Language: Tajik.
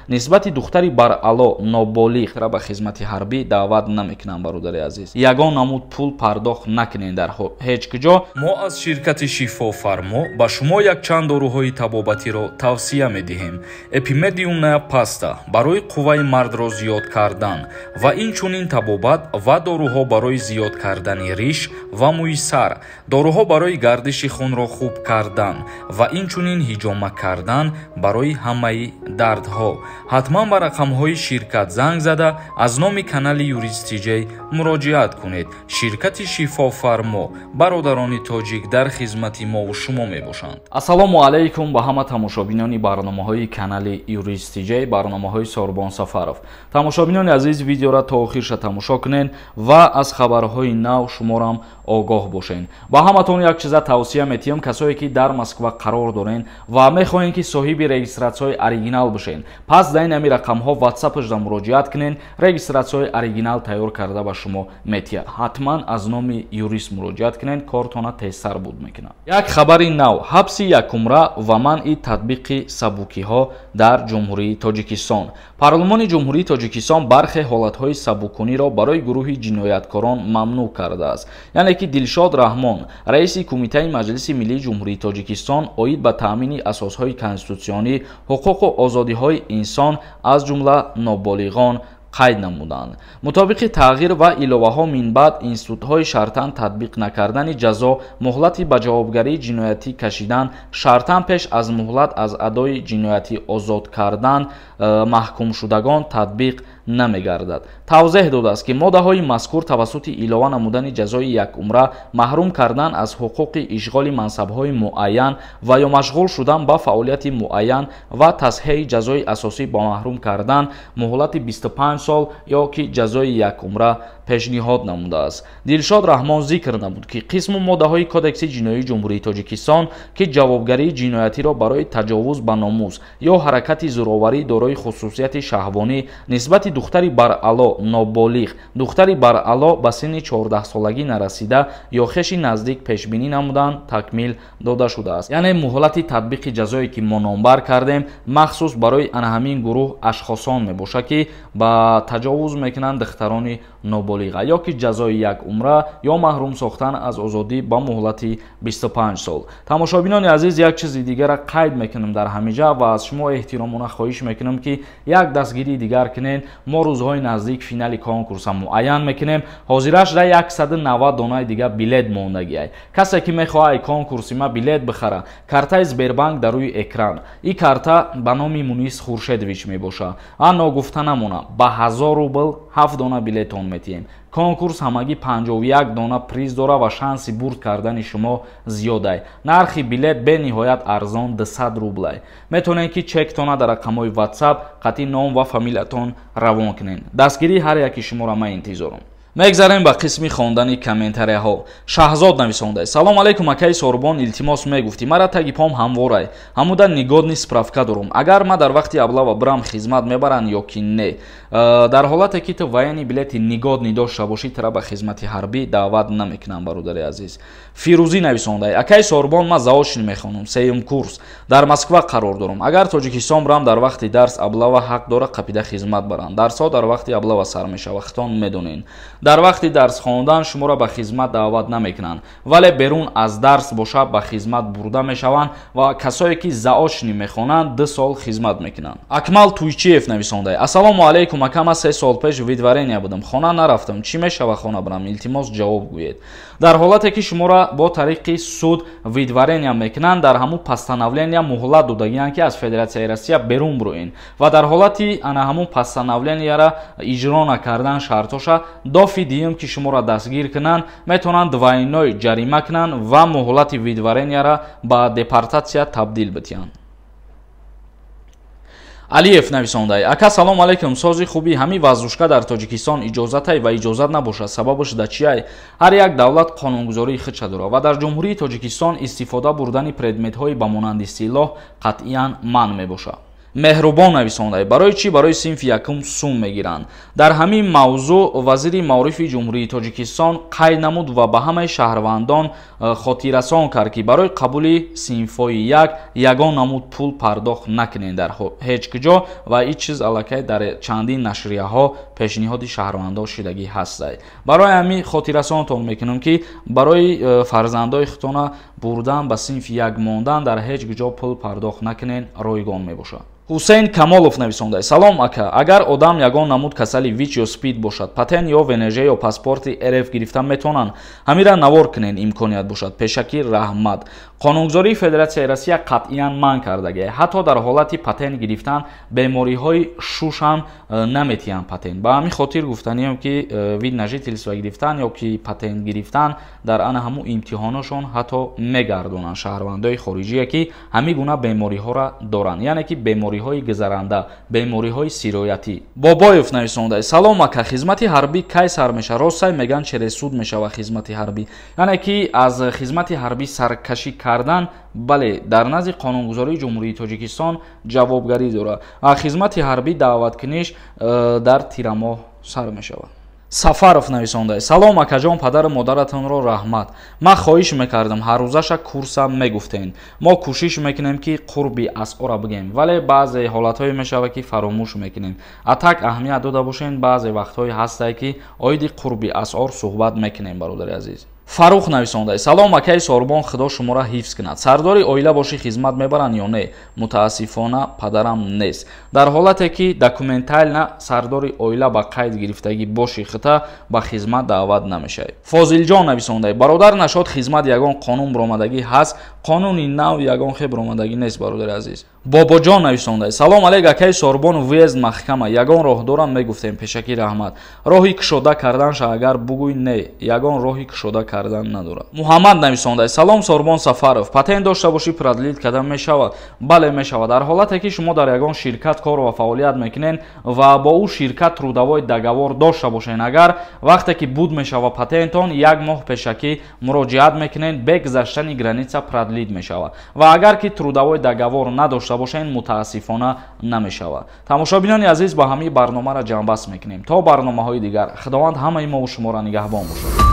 нисбати духтари баръало ноболиғро ба хизмати ҳарбӣ даъват намекунам. бародари азиз, ягон намуд пул пардохт накунед дар ҳеҷ куҷо. мо аз ширкати шифофармо ба шумо якчанд доруҳои табобатиро тавсия медиҳем. Epimedium Neopasta барои қувваи мардро зиёд кардан ва инчунин табобат ва доруҳо барои зиёд кардани риш ва мӯи сар, доруҳо барои гардиши хунро хуб кардан ва инчунин ҳиҷома кардан барои ҳамаи дардҳо. ҳатман ба рақамҳои ширкат занг зада аз номи канали Юристиҷей муроҷиат кунед. ширкати шифофармо, бародарони тоҷик дар хизмати мову шумо мебошанд. ассалому алайкум ба ҳама тамошобинони барномаҳои канали Юристиҷей, барномаҳои Сорбон Сафаров. тамошобинони азиз, видеоро то охирша тамошо кунед ва аз хабарҳои нав шуморам огоҳ бошед. ба ҳаматон як чиза тавсия метиҳам, касое ки дар Москва қарор дорен ва мехоҳен ки соҳиби регистратсияи оригинал бошед, пас дар ин рақамҳо WhatsApp-аш муроҷиат кунед, регистратсияи оригинал тайёр карда ба шумо метиҳад. ҳатман аз номи юрист муроҷиат кунед, кортона тезтар буд мекунад. як хабари нав: ҳабси якумра ва манъи татбиқи сабукиҳо дар ҷумҳурии Тоҷикистон. парлумони ҷумҳурии Тоҷикистон бархе ҳолатҳои сабукуниро барои гурӯҳи ҷинояткорон мамнӯъ кардааст. яъне ки Дилшод Раҳмон, раиси кумитаи Маҷлиси Миллии Ҷумҳурии Тоҷикистон, оид ба таъмини асосҳои конститутсионӣ, ҳуқуқу озодиҳои инсон, аз ҷумла ноболиғон қайд намуданд. мутобиқи тағйир ва иловаҳо минбаъд институтҳои шартан татбиқ накардани ҷазо, муҳлати ба ҷавобгарии ҷиноятӣ кашидан, шартан пеш аз муҳлат аз адои ҷиноятӣ озод кардан маҳкумшудагон татбиқ намегардад. тавзеҳ додааст ки моддаҳои мазкур тавассути илова намудани ҷазои якумра, маҳрум кардан аз ҳуқуқи ишғоли мансабҳои муайян ва ё машғул шудан ба фаъолияти муайян ва тасҳеҳи ҷазои асосӣ ба маҳрум кардан муҳлати 25 сол ё ки ҷазои якумра пешниҳод намудааст. Дилшод Раҳмон зикр намуд ки қисму моддаҳои Кодекси ҷиноии Ҷумҳурии Тоҷикистон ки ҷавобгарии ҷиноятиро барои таҷовуз ба номус ё ҳаракати зӯроварӣ дорои хусусияти шаҳвонӣ нисбати духтари баръало ноболиғ, духтари баръало ба синни 14-солагӣ нарасида ё хеши наздик пешбинӣ намудан такмил дода шудааст. яъне муҳлати татбиқи ҷазое ки мо номбар кардем махсус барои ана ҳамин гурӯҳ ашхосон мебошад ки ба таҷовуз мекунанд духтарони ноболиға ё ки ҷазои як умра ё маҳрум сохтан аз озодӣ ба муҳлати 25 сол. тамошобинони азиз, як чизи дигара қайд мекунем дар ҳамиҷа ва аз шумо эҳтиромона хоҳиш мекунем ки як дастгирии дигар кунед. мо рӯзҳои наздик финали конкурса муайян мекунем. ҳозираш да 190 донаи дигар билет мондагиай. касе ки мехоҳад конкурси ма билет бихара, картаи Сбербанк дар рӯи экран. ин карта ба номи Мунис Хуршедович мебошад. ан ногуфта намона, ба 1000 рубл 7 дона билетон метиҳем. конкурс ҳамагӣ 51 дона приз дора ва шанси бурд кардани шумо зиёдай. нархи билет бениҳоят арзон 200 рублай. метавонед ки чектона дар рақамҳои WhatsApp қатъи ном ва фамилиятон равон кунед. дастгирии ҳар яки шуморо ман интизорам. мегзарем ба қисми хондани комментарияҳо. шаҳзод нависонда: салом алайкум акаи Сорбон, илтимос мегуфтӣ мара таги пом ҳамворай, ҳамуда нигодни справка дорум, агар ма дар вақти аблава бирам хизмат мебаранд ё ки не. дар ҳолате ки ту военни билети нигодни дошта бошӣ, тира ба хизмати ҳарбӣ даъват намекунам. бародари азиз Фирӯзӣ нависонда: акаи Сорбон, ма заочни мехонам, сеюм курс, дар Москва қарор дорам. агар Тоҷикистон бирам, дар вақти дарс аблава ҳақ дора қапида хизмат баранд. дарсҳо дар вақти аблава сар мешавад, хитон медонен. дар вақти дарс хондан шуморо ба хизмат даъват намекунанд, вале берун аз дарс боша ба хизмат бурда мешаванд ва касое ки заочни мехонанд 2 сол хизмат мекунанд. Акмал Туйчиев нависонда: ассалому алайкум ака, ма 3 сол пеш видварения будам, хона нарафтам, чӣ мешава хона бирам, илтимос ҷавоб гӯед. дар ҳолате ки шуморо бо тариқи суд видварения мекунанд, дар ҳамун постановления муҳлат додагиянд ки аз Федератсияи Россия берун бироед ва дар ҳолати ана ҳамун постановленияро иҷро накардан шартоша дофи диюм ки шуморо дастгир кунанд, метавонанд двойной ҷарима кунанд ва муҳлати видваренияро ба депортатсия табдил битиҳанд. Алиев нависондай: ака салом алейкум, сози хуби ҳами вазушка дар Тоҷикистон иҷозатай ва иҷозат набошад, сабабаш да чиай? ҳар як давлат қонунгузории худша дорад ва дар ҷумҳурии Тоҷикистон истифода бурдани предметҳои ба монанди силоҳ қатъиян манъ мебошад. меҳрубон нависонда барои чӣ барои синфи якум сум мегиранд. Дар ҳамин мавзӯъ вазири маорифи ҷумҳурии Тоҷикистон қайд намуд ва ба ҳамаи шаҳрвандон хотиррасон кард ки барои қабули синфҳои ягон намуд пул пардохт накунед дар ҳеҷ куҷо ва ин чиз аллакай дар чандин нашрияҳо пешниҳоди шаҳрвандон шудагӣ ҳастай. Барои ҳамин хотиррасонтон мекунам ки барои фарзандои худтона бурдан ба синфи як мондан дар ҳеҷ куҷо пул пардохт накунед ройгон мебошад. ҳусейн камолов нависонда: салом ака, агар одам ягон намуд касали вич ё спид бошад, патент ё ВНЖ ё паспорти РФ гирифта метавонанд. ҳамира навор кунед имконият бошад. Пешакӣ раҳмат. қонунгузории Федератсияи Россия қатъиян манъ кардагӣ. ҳатто дар ҳолати патент гирифтан бемориҳои шуш ҳам наметиҳанд патент. Ба ҳамин хотир гуфтаниям ки вид на жительство гирифтан ё ки патент гирифтан дар ана ҳамун имтиҳоношон ҳатто мегардонанд шаҳрвандои хориҷие ки ҳамин гуна бемориҳоро доранд, яъне ки бемориҳои гузаранда, бемориҳои сироятӣ. Бобоев нависонда: салом ака, хизмати ҳарбӣ кай сар мешавад? Рост сай меган через суд мешавад хизмати ҳарбӣ? Яъне ки аз хизмати ҳарбӣ саркашӣ кардан бале дар назди қонунгузории ҷумҳурии Тоҷикистон ҷавобгарӣ дорад. Хизмати ҳарбӣ даъваткуниш дар тирамоҳ сар мешавад. Сафаров нависонда: салом акаҷон, падару модаратонро раҳмат. Ман хоҳиш мекардам ҳаррӯзаша курсам мегуфтен. Мо кӯшиш мекунем ки қурби асъора бигем, вале баъзе ҳолатҳое мешавад ки фаромӯш мекунем. Атак аҳамият дода бошед, баъзе вақтҳое ҳастае ки оиди қурби асъор суҳбат мекунем. Бародари азиз Фарух нависонда: салом акаи Сорбон, худо шуморо ҳифз кунад. Сардори оила боши хизмат мебаранд ё не? Мутаассифона падарам нест. Дар ҳолате ки документально сардори оила ба қайд гирифтагӣ боши хита ба хизмат даъват намешавад. Фозилҷон нависонда: бародар нашод хизмат ягон қонун биромадагӣ ҳаст, қонуни нав ягон хе биромадагӣ нест. Бародари азиз Бобоҷон нависонда: салом алейк акаи Сорбон, вуезд маҳкама, ягон роҳ дорам мегуфтем. Пешакӣ раҳмат. Роҳи кушода карданша агар бугӯй не, ягон роҳи кушода кардан надорад. Муҳаммад нависонда: салом Сорбон Сафаров, патент дошта бошӣ продлит кардан мешавад? Бале мешавад. Дар ҳолате ки шумо дар ягон ширкат кор ва фаъолият мекунед ва бо ӯ ширкат трудовой договор дошта бошед, агар вақте ки буд мешава патентон, як моҳ пешакӣ муроҷиат мекунед, бе гузаштани граница продлит мешавад. Ва агар ки трудовой договор надошта бошед, мутаассифона намешавад. Тамошобинони азиз, ба ҳамин барномаро ҷамъбаст мекунем. То барномаҳои дигар, худованд ҳамаи мо ва шуморо нигаҳбон бошад.